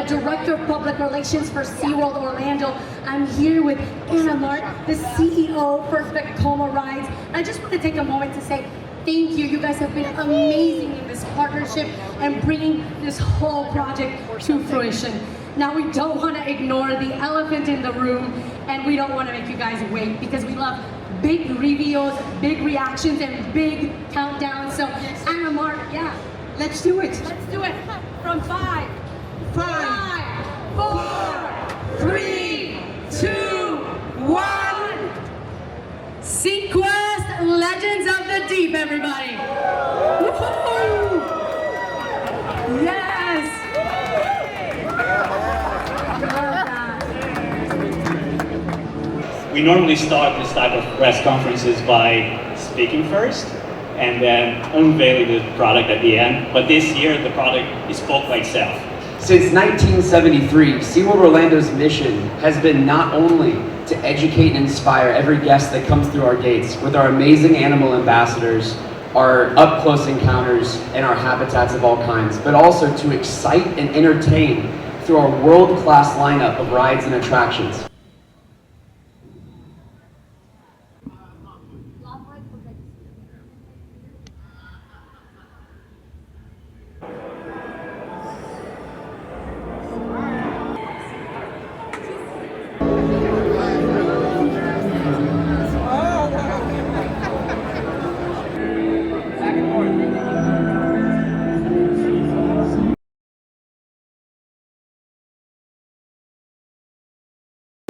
Director of Public Relations for SeaWorld Orlando. I'm here with Anna Mark, the CEO for Vekoma Rides. I just want to take a moment to say thank you. You guys have been amazing in this partnership and bringing this whole project to fruition. Now, we don't want to ignore the elephant in the room, and we don't want to make you guys wait, because we love big reveals, big reactions, and big countdowns. So, Anna Mark, yeah, let's do it. Let's do it. From 5, 4, 3, 2, 1. SeaQuest, Legends of the Deep, everybody. Woo-hoo! Yes. We normally start this type of press conferences by speaking first and then unveiling the product at the end. But this year, the product is spoke by itself. Since 1973, SeaWorld Orlando's mission has been not only to educate and inspire every guest that comes through our gates with our amazing animal ambassadors, our up-close encounters, and our habitats of all kinds, but also to excite and entertain through our world-class lineup of rides and attractions.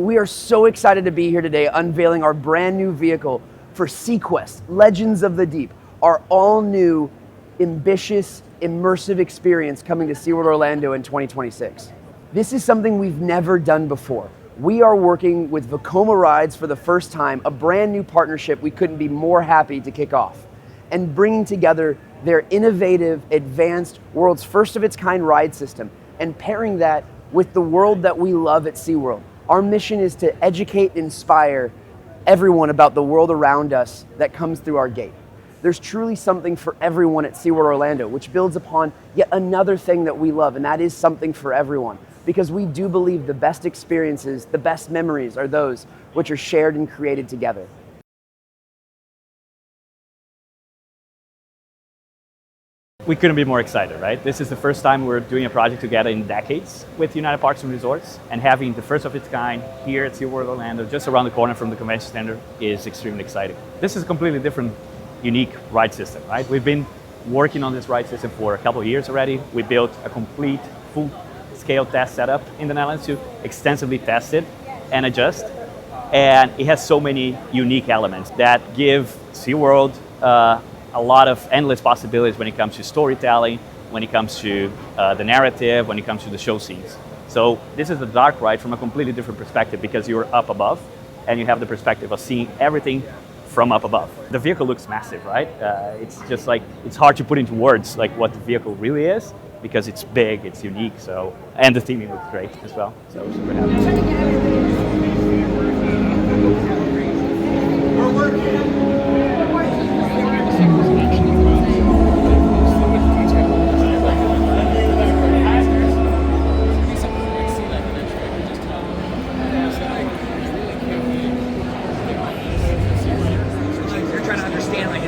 We are so excited to be here today unveiling our brand new vehicle for SeaQuest, Legends of the Deep, our all new, ambitious, immersive experience coming to SeaWorld Orlando in 2026. This is something we've never done before. We are working with Vekoma Rides for the first time, a brand new partnership we couldn't be more happy to kick off, and bringing together their innovative, advanced, world's first of its kind ride system, and pairing that with the world that we love at SeaWorld. Our mission is to educate and inspire everyone about the world around us that comes through our gate. There's truly something for everyone at SeaWorld Orlando, which builds upon yet another thing that we love, and that is something for everyone. Because we do believe the best experiences, the best memories are those which are shared and created together. We couldn't be more excited, right? This is the first time we're doing a project together in decades with United Parks and Resorts, and having the first of its kind here at SeaWorld Orlando, just around the corner from the convention center, is extremely exciting. This is a completely different, unique ride system, right? We've been working on this ride system for a couple of years already. We built a complete, full-scale test setup in the Netherlands to extensively test it and adjust. And it has so many unique elements that give SeaWorld a lot of endless possibilities when it comes to storytelling, when it comes to the narrative, when it comes to the show scenes. So this is a dark ride from a completely different perspective, because you're up above and you have the perspective of seeing everything from up above. The vehicle looks massive, right? It's just like, it's hard to put into words like what the vehicle really is, because it's big, it's unique, so, and the theming looks great as well. So we're super happy. Trying to understand, like,